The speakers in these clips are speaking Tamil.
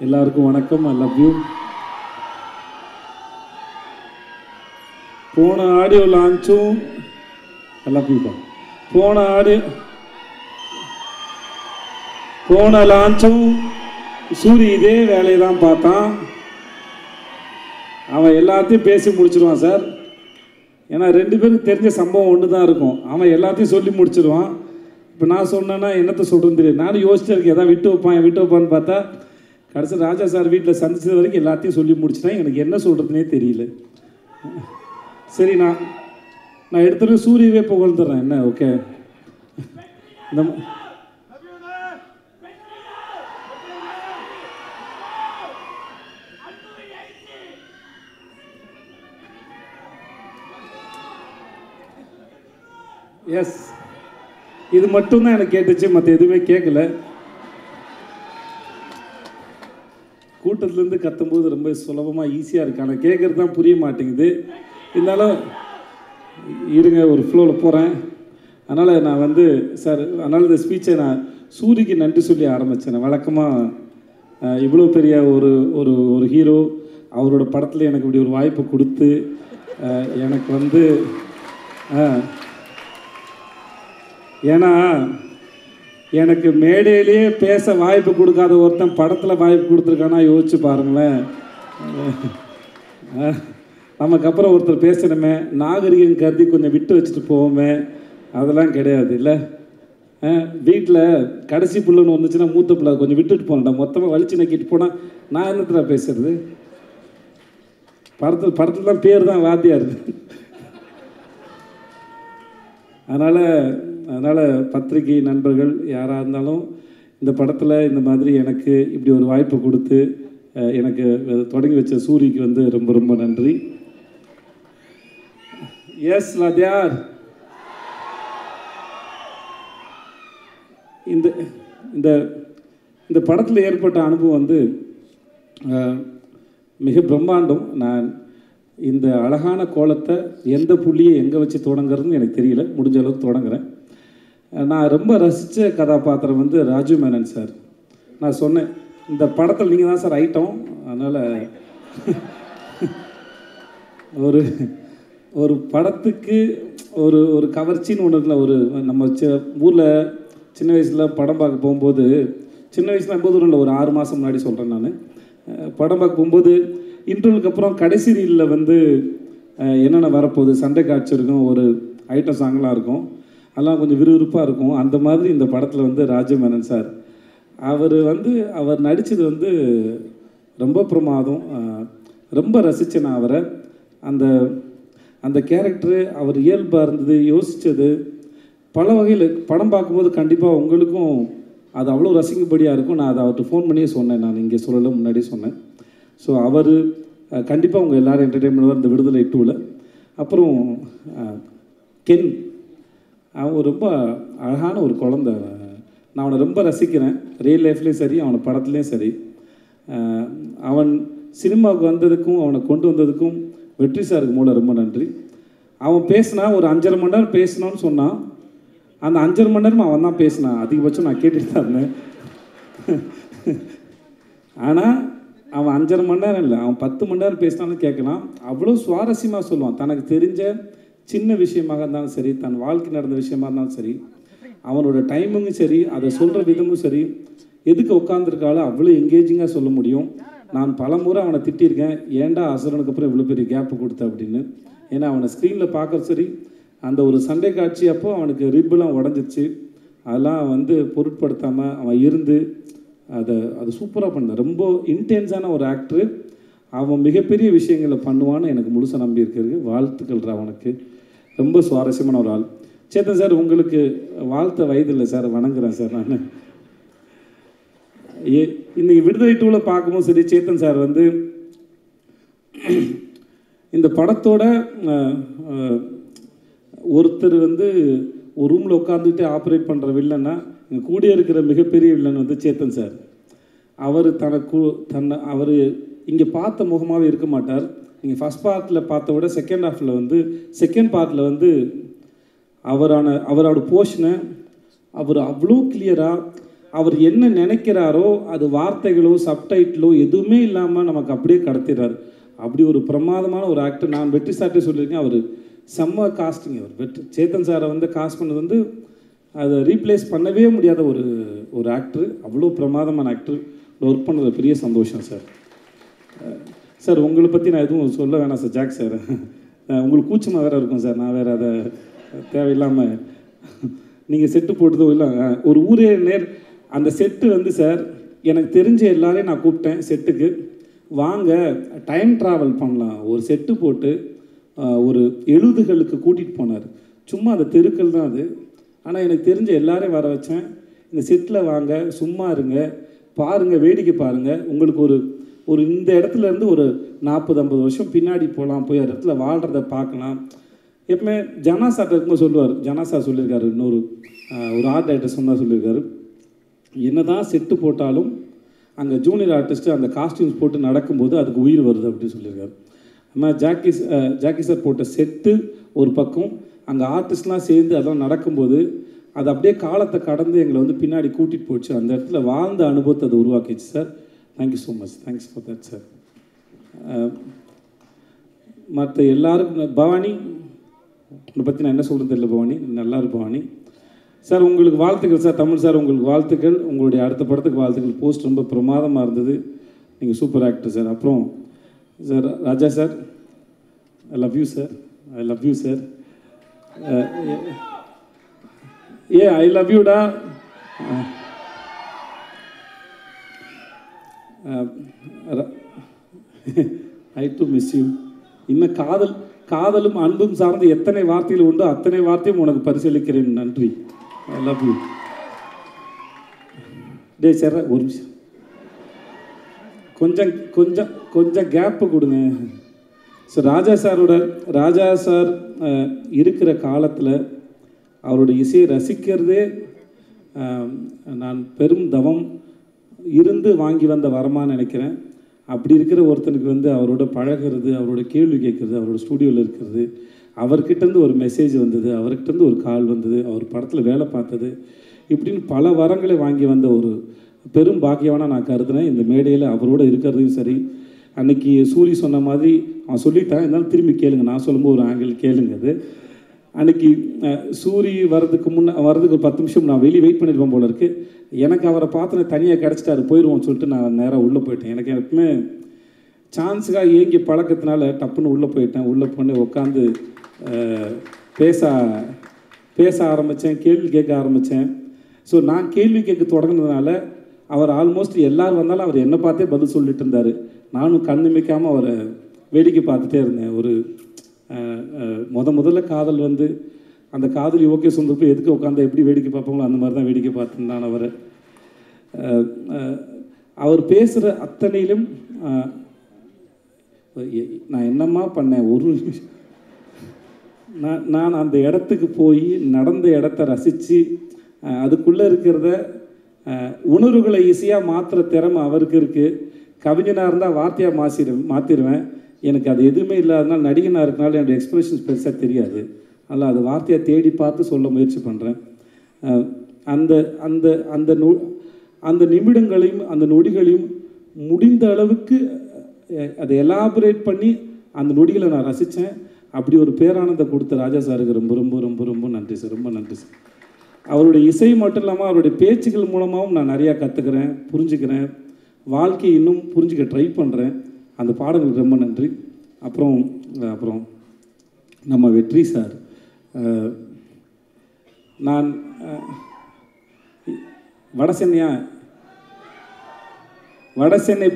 எல்லாருக்கும் வணக்கம். ஐ லவ் யூ. போன ஆடியோ லான்ச்சும் ஐ லவ் யூப்பா. போன லான்ச்சும் சூரி இதே வேலையை தான் பார்த்தான். அவன் எல்லாத்தையும் பேசி முடிச்சிடுவான் சார். ஏன்னா ரெண்டு பேருக்கு தெரிஞ்ச சம்பவம் ஒன்று தான் இருக்கும். அவன் எல்லாத்தையும் சொல்லி முடிச்சிடுவான். இப்போ நான் சொன்னேன்னா என்னத்தை சொல்கிறேன்னு தெரியும். நானும் யோசிச்சே இருக்கேன், எதாவது விட்டு வைப்பான்னு பார்த்தா கடைசி ராஜா சார் வீட்டில் சந்திச்சது வரைக்கும் எல்லாத்தையும் சொல்லி முடிச்சிட்டேன். எனக்கு என்ன சொல்கிறதுனே தெரியல. சரி, நான் எடுத்துகிட்டு சூரியவே புகழ்ந்துடுறேன். என்ன ஓகே, இந்த எஸ், இது மட்டும்தான் எனக்கு கேட்டுச்சு, மற்ற எதுவுமே கேட்கல. கூட்டத்துலேருந்து கத்தும்போது ரொம்ப சுலபமாக ஈஸியாக இருக்கு, ஆனால் கேட்குறது தான் புரிய மாட்டேங்குது. இருந்தாலும் இருங்க, ஒரு ஃப்ளோவில் போகிறேன். அதனால் நான் வந்து சார், அதனால் இந்த ஸ்பீச்சை நான் சூரிக்கு நன்றி சொல்லி ஆரம்பித்தேன். வழக்கமாக இவ்வளோ பெரிய ஒரு ஹீரோ அவரோட படத்தில் எனக்கு இப்படி ஒரு வாய்ப்பு கொடுத்து எனக்கு வந்து ஏன்னா எனக்கு மேடையிலேயே பேச வாய்ப்பு கொடுக்காத ஒருத்தன் படத்தில் வாய்ப்பு கொடுத்துருக்கானா யோசிச்சு பாருங்களேன். நமக்கு அப்புறம் ஒருத்தர் பேசணுமே, நாகரிகம் கருதி கொஞ்சம் விட்டு வச்சுட்டு போவோமே, அதெல்லாம் கிடையாது இல்லை. வீட்டில் கடைசி பிள்ளைன்னு வந்துச்சுன்னா மூத்த பிள்ளை கொஞ்சம் விட்டுட்டு போனேன்டா, மொத்தமாக வலிச்சு நக்கிட்டு போனால் நான் என்னத்துல பேசுறது. படத்தில் தான் பேர் தான் வாத்தியார். அதனால் பத்திரிகை நண்பர்கள் யாராக இருந்தாலும் இந்த படத்தில் இந்த மாதிரி எனக்கு இப்படி ஒரு வாய்ப்பு கொடுத்து எனக்கு தொடங்கி வச்ச சூரிக்கு வந்து ரொம்ப ரொம்ப நன்றி. எஸ் வாத்தியார். இந்த படத்தில் ஏற்பட்ட அனுபவம் வந்து மிக பிரம்மாண்டம். நான் இந்த அழகான கோலத்தை எந்த புள்ளியை எங்கே வச்சு தொடங்குறதுன்னு எனக்கு தெரியல, முடிஞ்ச அளவுக்கு தொடங்குறேன். நான் ரொம்ப ரசித்த கதாபாத்திரம் வந்து ராஜு மேனன் சார். நான் சொன்னேன், இந்த படத்தில் நீங்கள் தான் சார் ஐட்டம். அதனால் ஒரு படத்துக்கு ஒரு கவர்ச்சின்னு ஒன்று இருக்குல்ல. நம்ம ஊரில் சின்ன வயசில் படம் பார்க்க போகும்போது, சின்ன வயசில் போது இல்லை, ஒரு 6 மாதம் முன்னாடி சொல்கிறேன் நான், படம் பார்க்க போகும்போது இன்டர்வலுக்கு அப்புறம் கடைசி ரீலில் வந்து என்னென்ன வரப்போகுது, சண்டை காட்சி இருக்கும், ஒரு ஐட்டம் சாங்கெலாம் இருக்கும், அதெல்லாம் கொஞ்சம் விறுவிறுப்பாக இருக்கும். அந்த மாதிரி இந்த படத்தில் வந்து ராஜு மேனன் சார் அவர் நடித்தது வந்து ரொம்ப பிரமாதம். ரொம்ப ரசித்தேன் நான் அவரை. அந்த கேரக்டரு அவர் இயல்பாக இருந்தது, யோசித்தது பல வகையில். படம் பார்க்கும்போது கண்டிப்பாக உங்களுக்கும் அது அவ்வளோ ரசிக்கும்படியாக இருக்கும். நான் அதை அவர்கிட்ட ஃபோன் பண்ணியே சொன்னேன், நான் இங்கே சொல்லலை, முன்னாடியே சொன்னேன். ஸோ அவர் கண்டிப்பாக உங்கள் எல்லோரும் என்டர்டெயின்மெண்ட் இந்த விடுதலை 2ல். அப்புறம் கென், அவன் ரொம்ப அழகான ஒரு குழந்தை. நான் அவனை ரொம்ப ரசிக்கிறேன், ரியல் லைஃப்லேயும் சரி, அவனை படத்துலேயும் சரி. அவன் சினிமாவுக்கு வந்ததுக்கும் அவனை கொண்டு வந்ததுக்கும் வெற்றி சாருக்கு மூலம் ரொம்ப நன்றி. அவன் பேசினா ஒரு 5.5 மணி நேரம் பேசணும்னு சொன்னான். அந்த 5.5 மணி நேரமும் அவன் தான் பேசினான். அதிகபட்சம் நான் கேட்டுட்டு தான் இருந்தேன். ஆனால் அவன் 5.5 மணி நேரம் இல்லை, அவன் 10 மணி நேரம் பேசினான்னு கேட்கலாம். அவ்வளோ சுவாரஸ்யமாக சொல்லுவான். தனக்கு தெரிஞ்ச சின்ன விஷயமாக இருந்தாலும் சரி, தன் வாழ்க்கை நடந்த விஷயமா இருந்தாலும் சரி, அவனோட டைமிங்கும் சரி, அதை சொல்கிற விதமும் சரி, எதுக்கு உட்காந்துருக்காலும் அவ்வளோ எங்கேஜிங்காக சொல்ல முடியும். நான் பல முறை அவனை திட்டியிருக்கேன், ஏன்டா அசுரனுக்கு அப்புறம் இவ்வளோ பெரிய கேப்பு கொடுத்த அப்படின்னு. ஏன்னா அவனை ஸ்க்ரீனில் பார்க்குற சரி, அந்த ஒரு சண்டை காட்சி அப்போ அவனுக்கு ரிப்பெல்லாம் உடஞ்சிச்சு. அதெல்லாம் வந்து பொருட்படுத்தாமல் அவன் இருந்து அது சூப்பராக பண்ணான். ரொம்ப இன்டென்ஸான ஒரு ஆக்டரு. அவன் மிகப்பெரிய விஷயங்களை பண்ணுவான்னு எனக்கு முழுசாக நம்பி இருக்கிறது. வாழ்த்துக்கள் அவனுக்கு. ரொம்ப சுவாரஸ்யமான ஒரு ஆள். சேத்தன் சார், உங்களுக்கு வாழ்த்த வயதில்லை சார், வணங்குறேன் சார். நான் இன்னைக்கு விடுதலை 2ல் பார்க்கும்போது சரி, சேத்தன் சார் வந்து இந்த படத்தோட ஒருத்தர் வந்து ஒரு ரூமில் உட்காந்துட்டு ஆப்ரேட் பண்ணுற வில்லன்னா, இங்கே கூடிய இருக்கிற மிகப்பெரிய வில்லன் வந்து சேத்தன் சார். அவர் அவர் இங்கே பார்த்த முகமாகவே இருக்க மாட்டார். நீங்கள் ஃபஸ்ட் பார்ட்டில் பார்த்த விட செகண்ட் பார்ட்டில் வந்து அவரோட போர்ஷனை அவர் அவ்வளோ கிளியராக அவர் என்ன நினைக்கிறாரோ அது வார்த்தைகளோ சப்டைட்டிலோ எதுவுமே இல்லாமல் நமக்கு அப்படியே கடத்திடுறாரு. அப்படி ஒரு பிரமாதமான ஒரு ஆக்டர். நான் வெற்றி சார்ட்டே சொல்லியிருக்கேன், அவர் செம்ம காஸ்டிங். அவர் சேத்தன் சாரை வந்து காஸ்ட் பண்ணது வந்து அதை ரீப்ளேஸ் பண்ணவே முடியாத ஒரு ஆக்டர். அவ்வளோ பிரமாதமான ஆக்டர். ஒர்க் பண்ணது பெரிய சந்தோஷம் சார். சார் உங்களை பற்றி நான் எதுவும் சொல்ல வேணாம் சார். ஜாக் சார் உங்களுக்கு கூச்சமாக வேறு இருக்கும் சார். நான் வேறு அதை தேவையில்லாமல் நீங்கள் செட்டு போட்டதோ இல்லை. ஒரு ஊரே அந்த செட்டு வந்து சார் எனக்கு தெரிஞ்ச எல்லாரையும் நான் கூப்பிட்டேன் செட்டுக்கு. வாங்க டைம் ட்ராவல் பண்ணலாம். ஒரு செட்டு போட்டு ஒரு 70களுக்கு கூட்டிகிட்டு போனார். சும்மா அந்த தெருக்கள் தான் அது. ஆனால் எனக்கு தெரிஞ்ச எல்லாரையும் வர வச்சேன். இந்த செட்டில் வாங்க, சும்மா இருங்க, பாருங்கள், வேடிக்கை பாருங்கள். உங்களுக்கு ஒரு இந்த இடத்துலேருந்து ஒரு 40-50 வருஷம் பின்னாடி போகலாம், போய் அந்த இடத்துல வாழ்கிறத பார்க்கலாம். எப்பவுமே ஜனாசா இருக்கும்போது சொல்லுவார், ஜனாசா சொல்லியிருக்காரு, இன்னொரு ஒரு ஆர்ட் டைரக்டர் சொன்னால் சொல்லியிருக்காரு, என்ன தான் செட்டு போட்டாலும் அங்கே ஜூனியர் ஆர்டிஸ்ட்டு அந்த காஸ்டியூம்ஸ் போட்டு நடக்கும்போது அதுக்கு உயிர் வருது அப்படின்னு சொல்லியிருக்காரு. ஆனால் ஜாக்கி சார் போட்ட செட்டு ஒரு பக்கம், அங்கே ஆர்டிஸ்ட்லாம் சேர்ந்து அதெல்லாம் நடக்கும்போது அது அப்படியே காலத்தை கடந்து எங்களை வந்து பின்னாடி கூட்டிகிட்டு போச்சு. அந்த இடத்துல வாழ்ந்த அனுபவத்தை அது உருவாக்கிச்சு சார். Thank you so much. Thanks for that sir. மற்ற எல்லாருக்கும் பவானி உங்களை பற்றி நான் என்ன சொல்கிறது தெரியல. பவானி நல்லா இருக்கு. பவானி சார் உங்களுக்கு வாழ்த்துக்கள் சார். தமிழ் சார் உங்களுக்கு வாழ்த்துக்கள். உங்களுடைய அடுத்த படத்துக்கு வாழ்த்துக்கள். போஸ்ட் ரொம்ப பிரமாதமாக இருந்தது. நீங்கள் சூப்பர் ஆக்டர் சார். அப்புறம் sir Raja sir, I love you sir. I love you sir. I love யூடா. I do miss you. இன்னும் காதலும் அன்பும் சார்ந்து எத்தனை வார்த்தைகள் உண்டோ அத்தனை வார்த்தையும் உனக்கு பரிசீலிக்கிறேன். நன்றி. ஐ லவ் யூ. டே சார் ஒரு நிமிஷம், கொஞ்சம் கேப்பு கொடுங்க. ஸோ ராஜா சார் இருக்கிற காலத்தில் அவருடைய இசையை ரசிக்கிறதே நான் பெரும் தவம் இருந்து வாங்கி வந்த வரமான்னு நினைக்கிறேன். அப்படி இருக்கிற ஒருத்தனுக்கு வந்து அவரோட பழகிறது, அவரோட கேள்வி கேட்குறது, அவரோட ஸ்டூடியோவில் இருக்கிறது, அவர்கிட்டேருந்து ஒரு மெசேஜ் வந்தது, அவர்கிட்டேருந்து ஒரு கால் வந்தது, அவர் படத்தில் வேலை பார்த்தது, இப்படின்னு பல வரங்களை வாங்கி வந்த ஒரு பெரும் பாக்கியவானாக நான் கருதுனேன். இந்த மேடையில் அவரோடு இருக்கிறதையும் சரி. அன்றைக்கி சூரி சொன்ன மாதிரி அவன் சொல்லிட்டான், இருந்தாலும் திரும்பி கேளுங்க, நான் சொல்லும்போது ஒரு ஆங்கிள் கேளுங்க. அது அன்றைக்கி சூரி வரதுக்கு ஒரு 10 நிமிஷம் நான் வெளியே வெயிட் பண்ணியிருப்பேன் போல இருக்குது. எனக்கு அவரை பார்த்து தனியாக கிடச்சிட்டாரு, போயிடுவோம்னு சொல்லிட்டு நான் நேராக உள்ளே போயிட்டேன். எனக்கு எப்பவுமே சான்ஸுக்காக ஏங்கி பழக்கத்தினால டப்புன்னு உள்ளே போயிட்டேன். உள்ளே பண்ணி உட்காந்து பேச ஆரம்பித்தேன், கேள்வி கேட்க ஆரம்பித்தேன். ஸோ நான் கேள்வி கேட்க தொடங்கினதுனால அவர் ஆல்மோஸ்ட் எல்லோரும் வந்தாலும் அவர் என்னை பார்த்தே பதில் சொல்லிட்டு இருந்தார். நானும் கண்ணுமிக்காமல் அவரை வேடிக்கை பார்த்துட்டே இருந்தேன். ஒரு முதல்ல காதல் வந்து அந்த காதலி ஓகே சொந்தப்போ எதுக்கு உட்காந்து எப்படி வேடிக்கை பார்ப்பாங்களோ அந்த மாதிரி தான் வேடிக்கை பார்த்துருந்தான் அவரை. அவர் பேசுகிற அத்தனையிலும் நான் என்னம்மா பண்ணேன், ஒரு நிமிஷம் நான் அந்த இடத்துக்கு போய் நடந்த இடத்த ரசித்து அதுக்குள்ளே இருக்கிறத உணர்வுகளை ஈஸியாக மாற்றுற திறமை அவருக்கு இருக்குது. கவிஞனாக இருந்தால் வார்த்தையாக மாற்றிடுவேன். எனக்கு அது எதுவுமே இல்லாதனால நடிகனாக இருக்கனால என்னோடய எக்ஸ்பிரஷன்ஸ் பெருசாக தெரியாது. அதனால் அது வார்த்தையாக தேடி பார்த்து சொல்ல முயற்சி பண்ணுறேன். அந்த நிமிடங்களையும் அந்த நொடிகளையும் முடிந்த அளவுக்கு அதை எலாபரேட் பண்ணி அந்த நொடிகளை நான் ரசித்தேன். அப்படி ஒரு பேரானந்தை கொடுத்த ராஜா சாருக்கு ரொம்ப ரொம்ப ரொம்ப ரொம்ப நன்றி சார். ரொம்ப நன்றி சார். அவருடைய இசை மட்டும் இல்லாமல் அவருடைய பேச்சுக்கள் மூலமாகவும் நான் நிறையா கற்றுக்கிறேன், புரிஞ்சுக்கிறேன், வாழ்க்கையை இன்னும் புரிஞ்சுக்க ட்ரை பண்ணுறேன். அந்த பாடங்களுக்கு ரொம்ப நன்றி. அப்புறம் நம்ம வெற்றி சார், நான் வடசென்னை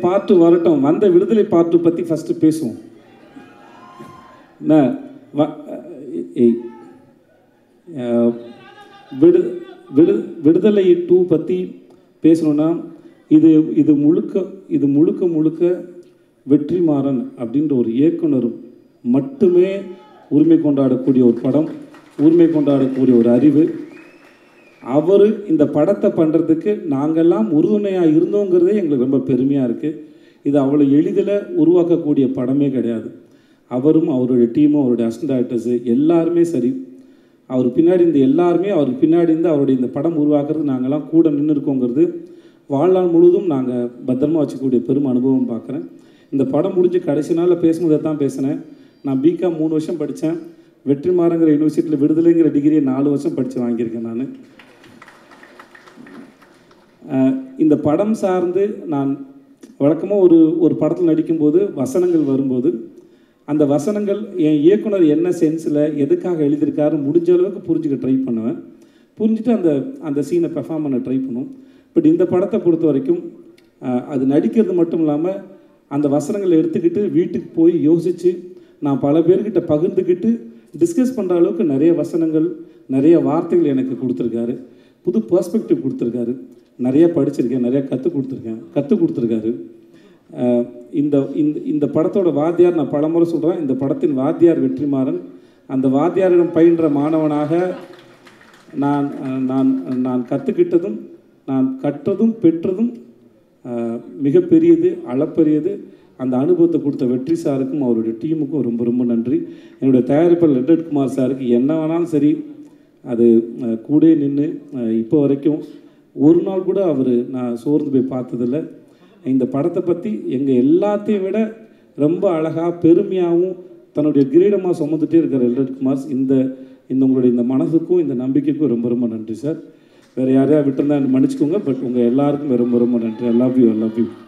பாட்டு வரட்டும், வந்த விடுதலை பாட்டு பற்றி ஃபஸ்ட்டு பேசுவோம். விடுதலை 2 பற்றி பேசணுன்னா இது முழுக்க வெற்றிமாறன் அப்படின்ற ஒரு இயக்குனர் மட்டுமே உரிமை கொண்டாடக்கூடிய ஒரு படம், உரிமை கொண்டாடக்கூடிய ஒரு அறிவு. அவர் இந்த படத்தை பண்ணுறதுக்கு நாங்கள்லாம் உறுதுணையாக இருந்தோங்கிறதே எங்களுக்கு ரொம்ப பெருமையாக இருக்குது. இது அவ்வளோ எளிதில் உருவாக்கக்கூடிய படமே கிடையாது. அவரும் அவருடைய டீமும் அவருடைய அசிஸ்டன்ட் டைரக்டர்ஸு எல்லாருமே சரி அவர் பின்னாடி இந்த எல்லாருமே அவருக்கு பின்னாடி இருந்து அவருடைய இந்த படம் உருவாக்குறது நாங்கள்லாம் கூட நின்று இருக்கோங்கிறது வாழ்நாள் முழுவதும் நாங்கள் பத்திரமா வச்சுக்கூடிய பெரும் அனுபவம் பார்க்குறேன். இந்த படம் முடிஞ்சு கடைசி நாளில் பேசும்போது தான் பேசினேன். நான் பிகாம் 3 வருஷம் படித்தேன். வெற்றிமாறங்கிற யூனிவர்சிட்டியில் விடுதலைங்கிற டிகிரியை 4 வருஷம் படித்து வாங்கியிருக்கேன். நான் இந்த படம் சார்ந்து நான் வழக்கமாக ஒரு படத்தில் நடிக்கும்போது வசனங்கள் வரும்போது அந்த வசனங்கள் என் இயக்குனர் என்ன சென்ஸில் எதுக்காக எழுதியிருக்காரு முடிஞ்ச அளவுக்கு புரிஞ்சுக்க ட்ரை பண்ணுவேன். புரிஞ்சுட்டு அந்த சீனை பெர்ஃபார்ம் பண்ண ட்ரை பண்ணுவோம். பட் இந்த படத்தை பொறுத்த வரைக்கும் அது நடிக்கிறது மட்டும் இல்லாமல் அந்த வசனங்களை எடுத்துக்கிட்டு வீட்டுக்கு போய் யோசித்து நான் பல பேர்கிட்ட பகிர்ந்துக்கிட்டு டிஸ்கஸ் பண்ணுற அளவுக்கு நிறைய வசனங்கள் நிறைய வார்த்தைகள் எனக்கு கொடுத்துருக்காரு. புது பெர்ஸ்பெக்டிவ் கொடுத்துருக்காரு. நிறைய படிச்சிருக்கேன், நிறைய கற்றுக் கொடுத்துருக்காரு. இந்த படத்தோட வாத்தியார் நான் பலமுறை சொல்கிறேன், இந்த படத்தின் வாத்தியார் வெற்றிமாறன். அந்த வாத்தியாரிடம் பயின்ற மாணவனாக நான் கற்றுக்கிட்டதும் நான் கற்றதும் பெற்றதும் மிகப்பெரியது, அளப்பரியது. அந்த அனுபவத்தை கொடுத்த வெற்றி சாருக்கும் அவருடைய டீமுக்கும் ரொம்ப ரொம்ப நன்றி. என்னுடைய தயாரிப்பாளர் லெட்டட் குமார் சாருக்கு என்ன வேணாலும் சரி அது கூட நின்று இப்போ வரைக்கும் ஒரு நாள் கூட நான் சோர்ந்து போய் பார்த்ததில்லை. இந்த படத்தை பற்றி எங்கள் எல்லாத்தையும் விட ரொம்ப அழகாக பெருமையாகவும் தன்னுடைய கிரீடமாக சுமந்துட்டே இருக்கிற லெட்டட் குமார், இந்த உங்களுடைய இந்த மனசுக்கும் இந்த நம்பிக்கைக்கும் ரொம்ப ரொம்ப நன்றி சார். வேறு யாரையா விட்டுருந்தா மன்னிச்சுக்கோங்க. பட் உங்கள் எல்லாருக்கும் ரொம்ப ரொம்ப நன்றி. ஐ லவ் யூ.